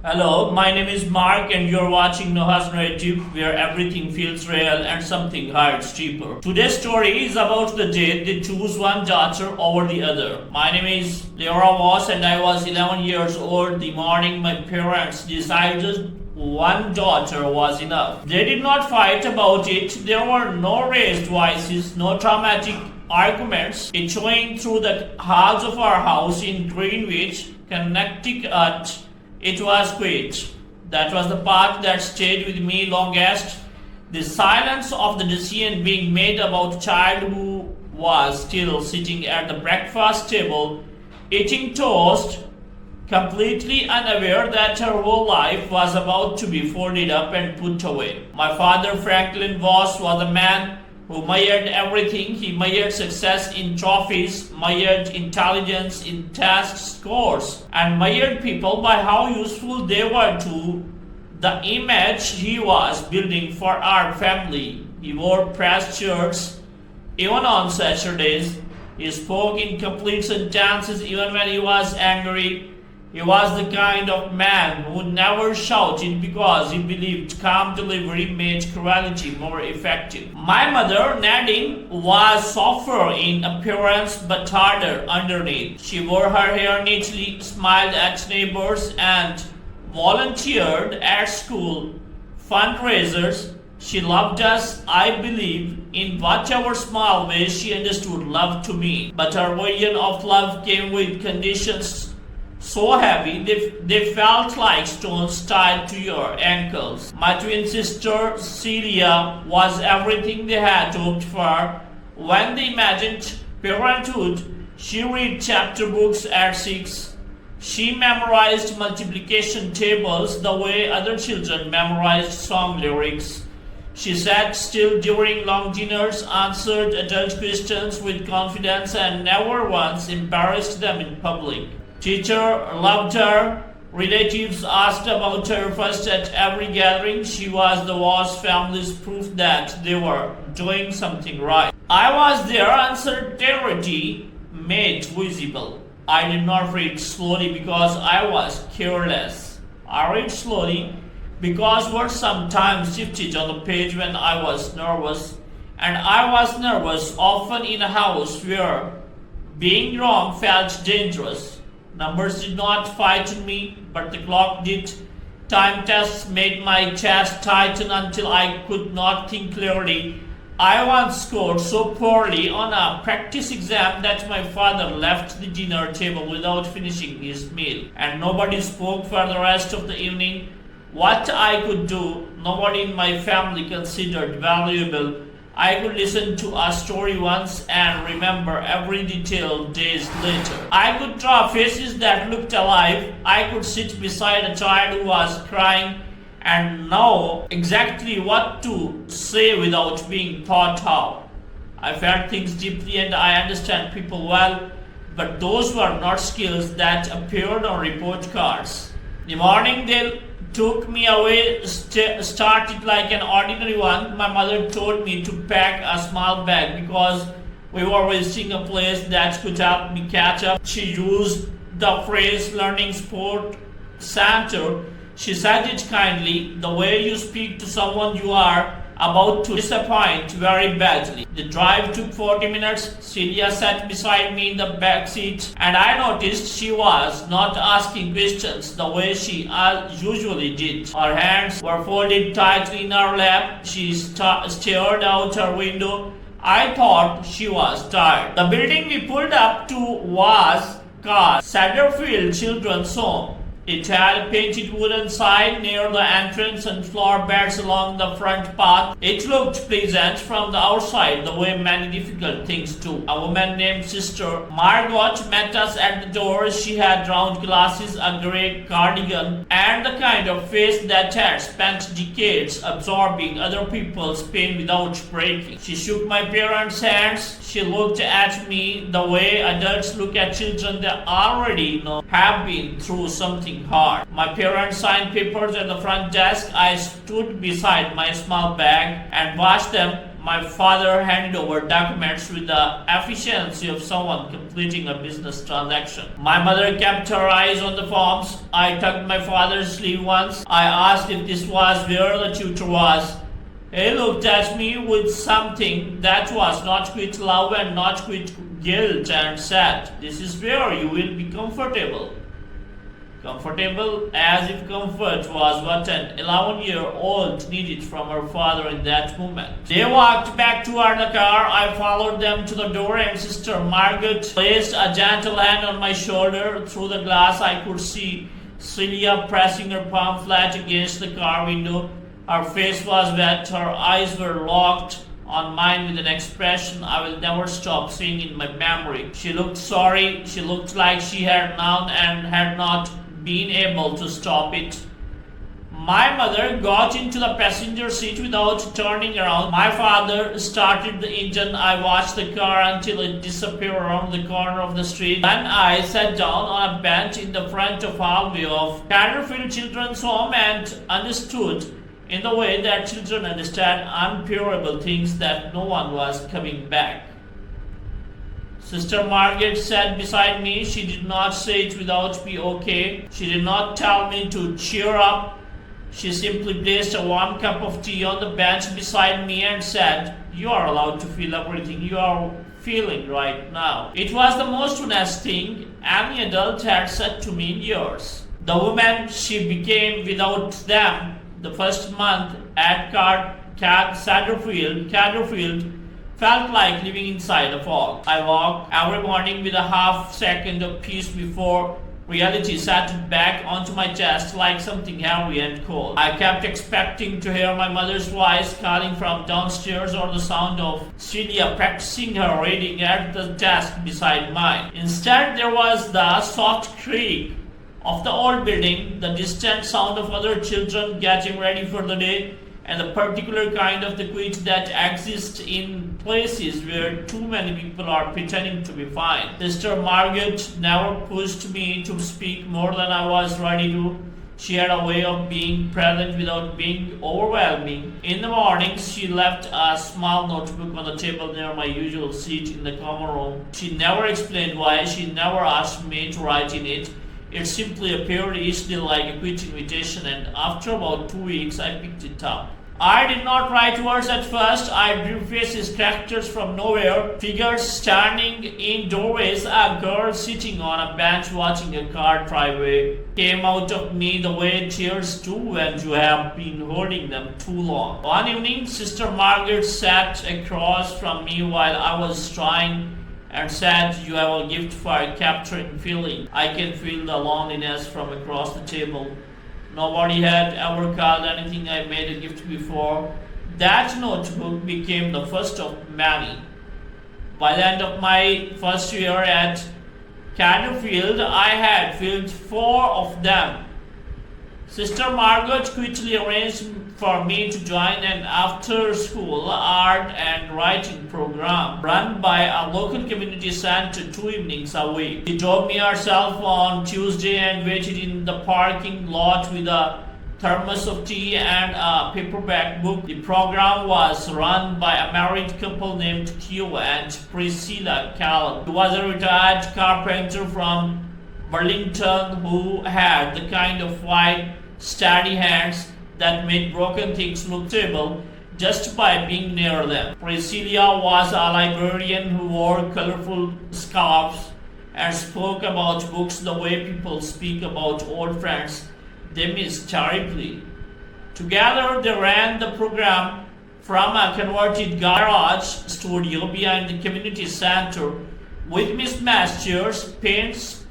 Hello, my name is Mark and you're watching Noah's Narrative where everything feels real and something hurts deeper. Today's story is about the day they choose one daughter over the other. My name is Liora Voss and I was 11 years old the morning my parents decided one daughter was enough. They did not fight about it. There were no raised voices, no dramatic arguments echoing through the halls of our house in Greenwich, Connecticut. It was quiet. That was the part that stayed with me longest. The silence of the decision being made about a child who was still sitting at the breakfast table, eating toast, completely unaware that her whole life was about to be folded up and put away. My father, Franklin Voss, was a man who measured everything. He measured success in trophies, measured intelligence in test scores, and measured people by how useful they were to the image he was building for our family. He wore pressed shirts even on Saturdays. He spoke in complete sentences even when he was angry. He was the kind of man who never shouted because he believed calm delivery made cruelty more effective. My mother, Nadine, was softer in appearance but harder underneath. She wore her hair neatly, smiled at neighbors, and volunteered at school fundraisers. She loved us, I believe, in whatever small way she understood love to mean. But her version of love came with conditions so heavy they felt like stones tied to your ankles. My twin sister Celia was everything they had hoped for. When they imagined parenthood, she read chapter books at 6. She memorized multiplication tables the way other children memorized song lyrics. She sat still during long dinners, answered adult questions with confidence, and never once embarrassed them in public. Teacher loved her. Relatives asked about her first at every gathering. She was the Voss family's proof that they were doing something right. I was their uncertainty made visible. I did not read slowly because I was careless. I read slowly because words sometimes shifted on the page when I was nervous. And I was nervous often in a house where being wrong felt dangerous. Numbers did not frighten me, but the clock did. Time tests made my chest tighten until I could not think clearly. I once scored so poorly on a practice exam that my father left the dinner table without finishing his meal, and nobody spoke for the rest of the evening. What I could do, nobody in my family considered valuable. I could listen to a story once and remember every detail days later. I could draw faces that looked alive. I could sit beside a child who was crying and know exactly what to say without being taught how. I felt things deeply and I understand people well, but those were not skills that appeared on report cards. The morning they took me away started like an ordinary one. My mother told me to pack a small bag because we were visiting a place that could help me catch up. She used the phrase learning sport center. She said it kindly, the way you speak to someone you are about to disappoint very badly. The drive took 40 minutes. Celia sat beside me in the back seat, and I noticed she was not asking questions the way she usually did. Her hands were folded tightly in her lap. She stared out her window. I thought she was tired. The building we pulled up to was called Satterfield Children's Home. It had a painted wooden sign near the entrance and floor beds along the front path. It looked pleasant from the outside, the way many difficult things do. A woman named Sister Margot met us at the door. She had round glasses, a grey cardigan, and the kind of face that had spent decades absorbing other people's pain without breaking. She shook my parents' hands. She looked at me the way adults look at children they already know have been through something hard. My parents signed papers at the front desk. I stood beside my small bag and watched them. my father handed over documents with the efficiency of someone completing a business transaction. My mother kept her eyes on the forms. I tugged my father's sleeve once. I asked if this was where the tutor was. He looked at me with something that was not quite love and not quite guilt and said, "This is where you will be comfortable." Comfortable, as if comfort was what an 11-year-old needed from her father in that moment. They walked back toward the car. I followed them to the door, and Sister Margaret placed a gentle hand on my shoulder. Through the glass, I could see Celia pressing her palm flat against the car window. Her face was wet, her eyes were locked on mine with an expression I will never stop seeing in my memory. She looked sorry. She looked like she had known and had not been able to stop it. My mother got into the passenger seat without turning around. My father started the engine. I watched the car until it disappeared around the corner of the street. Then I sat down on a bench in the front of hallway of Catterfield Children's Home and understood, in the way that children understand unbearable things, that no one was coming back. Sister Margaret sat beside me. She did not say it without be okay. She did not tell me to cheer up. She simply placed a warm cup of tea on the bench beside me and said, "You are allowed to feel everything you are feeling right now." It was the most honest thing any adult had said to me in years. The woman she became without them the first month at Catterfield felt like living inside a fog. I walked every morning with a half second of peace before reality settled back onto my chest like something heavy and cold. I kept expecting to hear my mother's voice calling from downstairs or the sound of Celia practicing her reading at the desk beside mine. Instead, there was the soft creak of the old building, the distant sound of other children getting ready for the day, and the particular kind of the quiet that exists in places where too many people are pretending to be fine. Sister Margaret never pushed me to speak more than I was ready to. She had a way of being present without being overwhelming. In the mornings, she left a small notebook on the table near my usual seat in the common room. She never explained why. She never asked me to write in it. It simply appeared easily like a quick invitation, and after about 2 weeks, I picked it up. I did not write words at first. I drew faces, characters from nowhere, figures standing in doorways, a girl sitting on a bench watching a car drive away. Came out of me the way tears do when you have been holding them too long. One evening, Sister Margaret sat across from me while I was trying and said, "You have a gift for capturing feeling. I can feel the loneliness from across the table." Nobody had ever called anything I made a gift before. That notebook became the first of many. By the end of my first year at Catterfield, I had filled 4 of them. Sister Margaret quickly arranged for me to join an after-school art and writing program run by a local community center 2 evenings a week. She drove me herself on Tuesday and waited in the parking lot with a thermos of tea and a paperback book. The program was run by a married couple named Theo and Priscilla Callum. He was a retired carpenter from Burlington who had the kind of white, steady hands that made broken things look stable just by being near them. Priscilla was a librarian who wore colorful scarves and spoke about books the way people speak about old friends they miss terribly. Together they ran the program from a converted garage studio behind the community center with mismatched chairs, paints,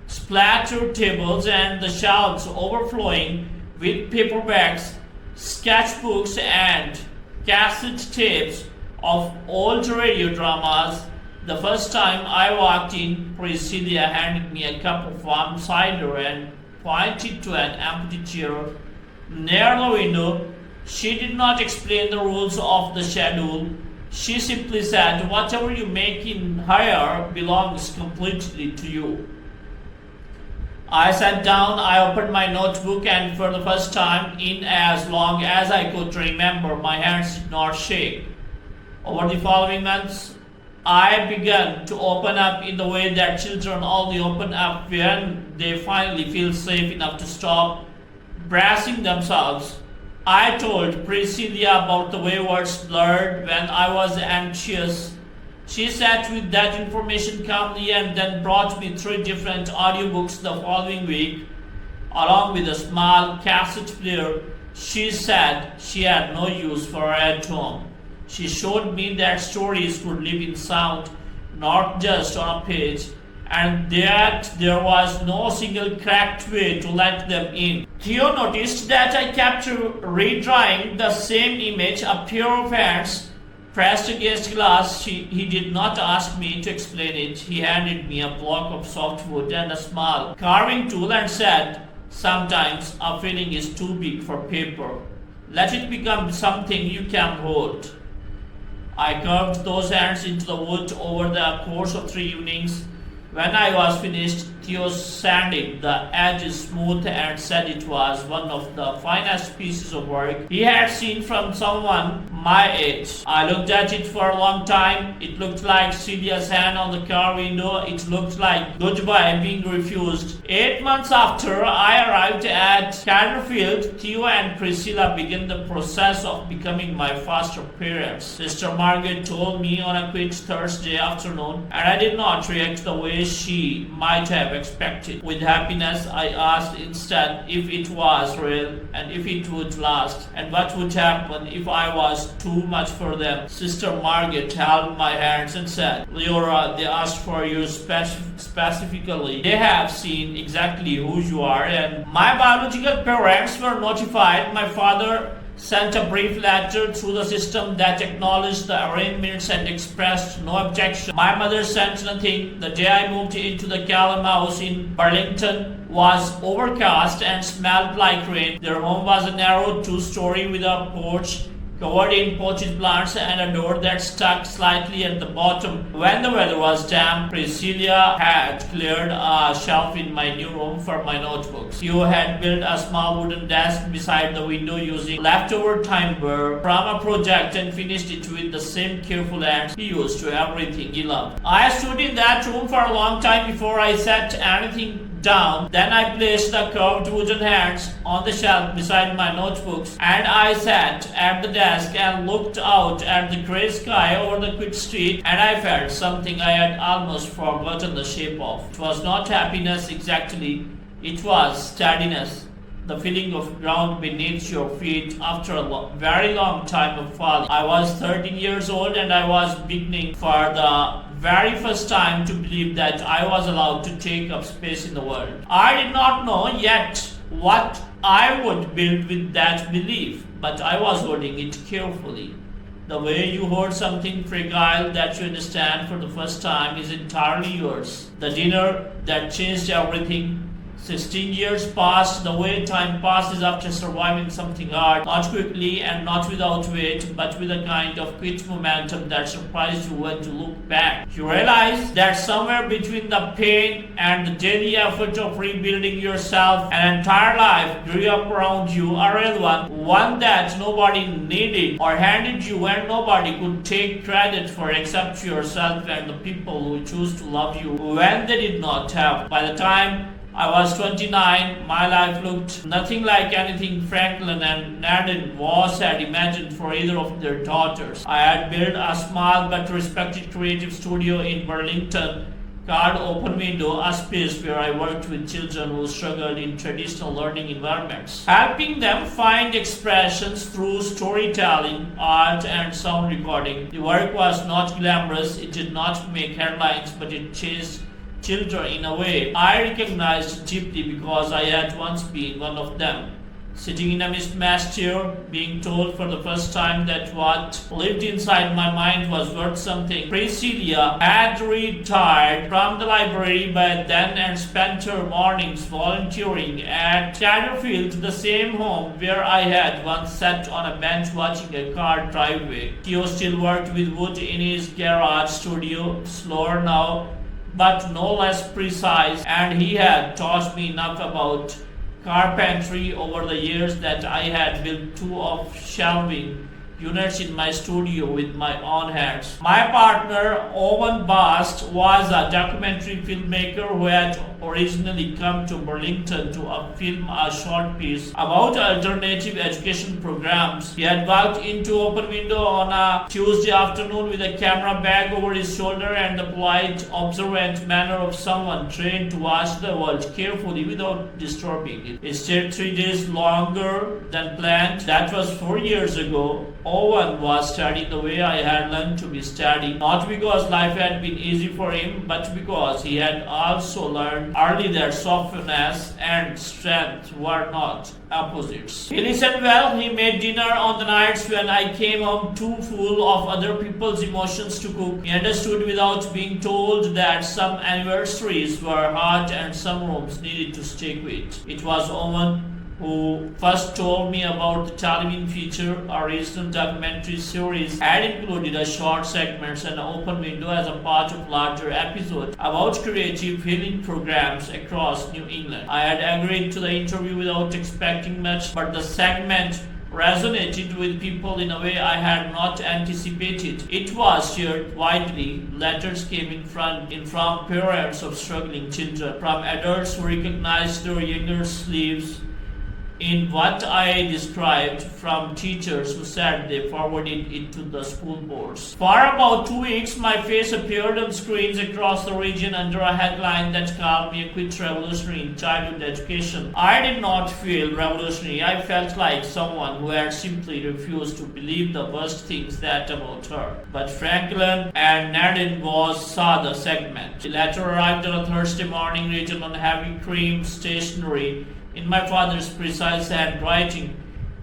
splattered tables, and the shelves overflowing with paperbacks, sketchbooks, and cassette tapes of old radio dramas. The first time I walked in, Priscilla handed me a cup of warm cider and pointed to an empty chair near the window. She did not explain the rules of the schedule. She simply said, "Whatever you make in here belongs completely to you." I sat down, I opened my notebook, and for the first time in as long as I could remember, my hands did not shake. Over the following months, I began to open up in the way that children only open up when they finally feel safe enough to stop bracing themselves. I told Priscilla about the way words blurred when I was anxious. She sat with that information calmly and then brought me 3 different audiobooks the following week, along with a small cassette player she said she had no use for at home. She showed me that stories could live in sound, not just on a page, and that there was no single cracked way to let them in. Theo noticed that I kept redrawing the same image, a pair of hands pressed against glass. He did not ask me to explain it. He handed me a block of softwood and a small carving tool and said, "Sometimes a feeling is too big for paper. Let it become something you can hold." I carved those hands into the wood over the course of 3 evenings. When I was finished, Theo sanded the edges smooth and said it was one of the finest pieces of work he had seen from someone my age. I looked at it for a long time. It looked like Celia's hand on the car window. It looked like goodbye being refused. 8 months after I arrived at Catterfield, Theo and Priscilla began the process of becoming my foster parents. Sister Margaret told me on a quick Thursday afternoon, and I did not react the way she might have expected. With happiness, I asked instead if it was real and if it would last, and what would happen if I was too much for them. Sister Margaret held my hands and said, "Liora, they asked for you specifically. They have seen exactly who you are, and my biological parents were notified. My father sent a brief letter through the system that acknowledged the arrangements and expressed no objection. My mother sent nothing. The day I moved into the Callum house in Burlington was overcast and smelled like rain. Their home was a narrow 2-story with a porch covered in potted plants and a door that stuck slightly at the bottom. When the weather was damp, Priscilla had cleared a shelf in my new room for my notebooks. Theo had built a small wooden desk beside the window using leftover timber from a project and finished it with the same careful hands he used to everything he loved. I stood in that room for a long time before I set anything down. Then I placed the curved wooden hands on the shelf beside my notebooks, and I sat at the desk and looked out at the grey sky over the quick street, and I felt something I had almost forgotten the shape of. It was not happiness exactly, it was steadiness. The feeling of ground beneath your feet after a very long time of falling. I was 13 years old and I was beginning for the very first time to believe that I was allowed to take up space in the world. I did not know yet what I would build with that belief, but I was holding it carefully. The way you hold something fragile that you understand for the first time is entirely yours. The dinner that changed everything. 16 years passed the way time passes after surviving something hard, not quickly and not without weight, but with a kind of quick momentum that surprised you when you look back. You realize that somewhere between the pain and the daily effort of rebuilding yourself, an entire life grew up around you, a real one that nobody needed or handed you and nobody could take credit for except yourself and the people who choose to love you when they did not have. By the time I was 29. My life looked nothing like anything Franklin and Nadine Voss had imagined for either of their daughters. I had built a small but respected creative studio in Burlington called Open Window, a space where I worked with children who struggled in traditional learning environments, helping them find expressions through storytelling, art, and sound recording. The work was not glamorous, it did not make headlines, but it changed children in a way I recognized deeply because I had once been one of them. Sitting in a mismatched chair, being told for the first time that what lived inside my mind was worth something. Priscilla had retired from the library by then and spent her mornings volunteering at Catterfield, the same home where I had once sat on a bench watching a car driveway. Theo still worked with wood in his garage studio, slower now, but no less precise, and he had taught me enough about carpentry over the years that I had built 2 of shelving units in my studio with my own hands. My partner, Liora Voss, was a documentary filmmaker who had originally come to Burlington to film a short piece about alternative education programs. He had walked into open window on a Tuesday afternoon with a camera bag over his shoulder and the polite, observant manner of someone trained to watch the world carefully without disturbing it. It stayed 3 days longer than planned. That was 4 years ago. Owen was studying the way I had learned to be studying, not because life had been easy for him, but because he had also learned early that softness and strength were not opposites. He listened well. He made dinner on the nights when I came home too full of other people's emotions to cook. He understood without being told that some anniversaries were hard and some rooms needed to stay quiet. It was Owen who first told me about the television feature. Our recent documentary series had included a short segments and an open window as a part of larger episode about creative healing programs across New England. I had agreed to the interview without expecting much, but the segment resonated with people in a way I had not anticipated. It was shared widely. Letters came in from parents of struggling children, from adults who recognized their younger selves in what I described, from teachers who said they forwarded it to the school boards. For about 2 weeks, my face appeared on screens across the region under a headline that called me a quit revolutionary in childhood education. I did not feel revolutionary. I felt like someone who had simply refused to believe the worst things that about her. But Franklin and Nadine Voss saw the segment. The letter arrived on a Thursday morning, written on heavy cream stationery in my father's precise handwriting.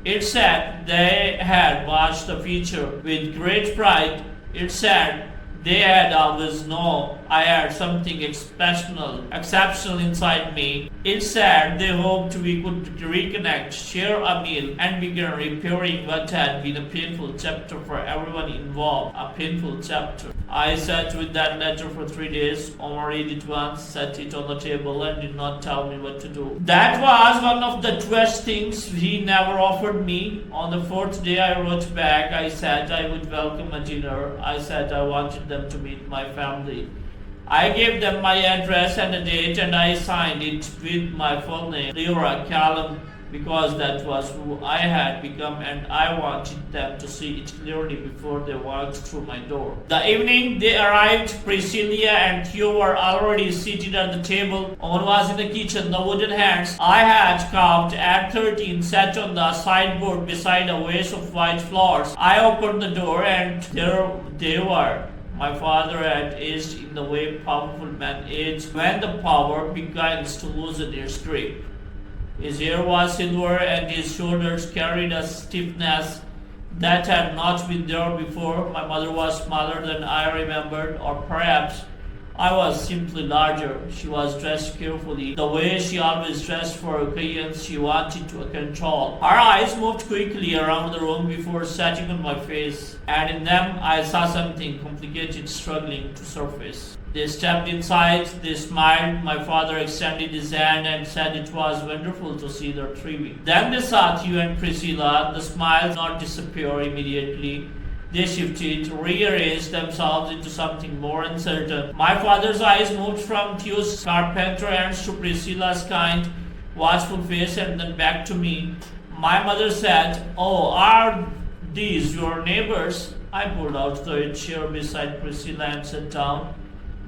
It said they had watched the feature with great pride. It said they had always known I had something exceptional inside me. It said they hoped we could reconnect, share a meal, and begin repairing what had been a painful chapter for everyone involved. A painful chapter. I sat with that letter for 3 days. Omar read it once, set it on the table, and did not tell me what to do. That was one of the best things he never offered me. On the 4th day, I wrote back. I said I would welcome a dinner. I said I wanted them to meet my family. I gave them my address and a date, and I signed it with my full name, Liora Callum, because that was who I had become, and I wanted them to see it clearly before they walked through my door. The evening they arrived, Priscilla and Theo were already seated at the table. Owen was in the kitchen. The wooden hands I had carved at 13 sat on the sideboard beside a vase of white flowers. I opened the door, and there they were. My father had aged in the way powerful men age when the power begins to loosen its grip. His hair was silver and his shoulders carried a stiffness that had not been there before. My mother was smaller than I remembered, or perhaps I was simply larger. She was dressed carefully, the way she always dressed for occasions she wanted to control. Her eyes moved quickly around the room before settling on my face, and in them I saw something complicated struggling to surface. They stepped inside, they smiled. My father extended his hand and said it was wonderful to see their thriving. Then they saw Theo and Priscilla. The smile did not disappear immediately. They shifted, rearranged themselves into something more uncertain. My father's eyes moved from Theo's carpenter hands to Priscilla's kind, watchful face, and then back to me. My mother said, "Oh, are these your neighbors?" I pulled out the chair beside Priscilla and sat down.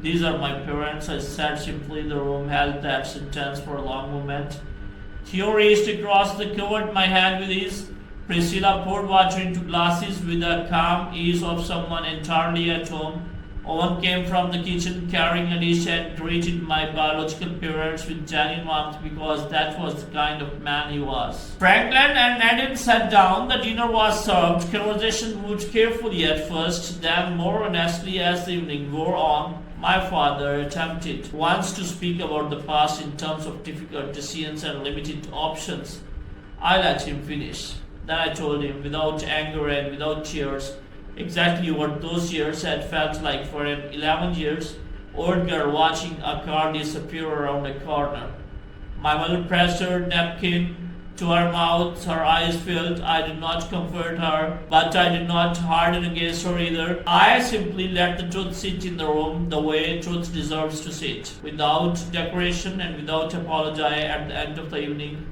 "These are my parents," I said simply. The room held that sentence for a long moment. Theo reached across the covered my hand with ease. Priscilla poured water into glasses with the calm ease of someone entirely at home. Owen came from the kitchen carrying a dish and greeted my biological parents with genuine warmth because that was the kind of man he was. Franklin and Nadine sat down. The dinner was served. Conversation moved carefully at first, then more honestly as the evening wore on. My father attempted once to speak about the past in terms of difficult decisions and limited options. I let him finish. Then I told him, without anger and without tears, exactly what those years had felt like for an 11-year-old girl watching a car disappear around a corner. My mother pressed her napkin to her mouth, her eyes filled. I did not comfort her, but I did not harden against her either. I simply let the truth sit in the room the way truth deserves to sit, without decoration and without apology at the end of the evening.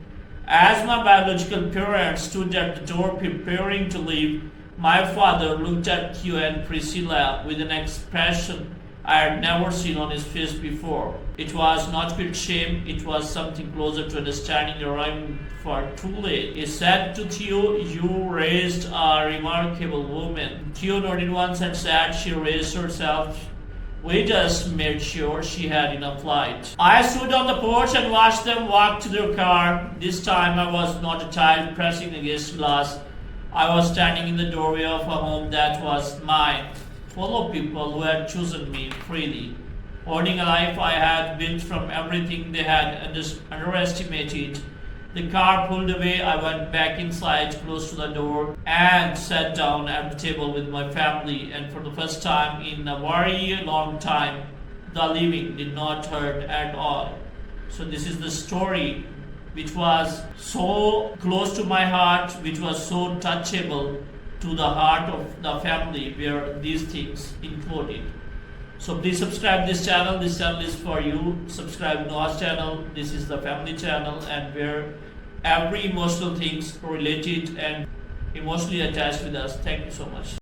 As my biological parents stood at the door preparing to leave, my father looked at Hugh and Priscilla with an expression I had never seen on his face before. It was not with shame, it was something closer to understanding arriving far too late. He said to Theo, "You raised a remarkable woman." Theo nodded once and said she raised herself. We just made sure she had enough light. I stood on the porch and watched them walk to their car. This time I was not a child pressing against glass. I was standing in the doorway of a home that was mine, full of people who had chosen me freely, holding a life I had built from everything they had underestimated. The car pulled away. I went back inside, close to the door, and sat down at the table with my family. And for the first time in a very long time, the leaving did not hurt at all. So this is the story which was so close to my heart, which was so touchable to the heart of the family where these things included. So please subscribe this channel. This channel is for you. Subscribe Noah's channel. This is the family channel, and where every emotional things related and emotionally attached with us. Thank you so much.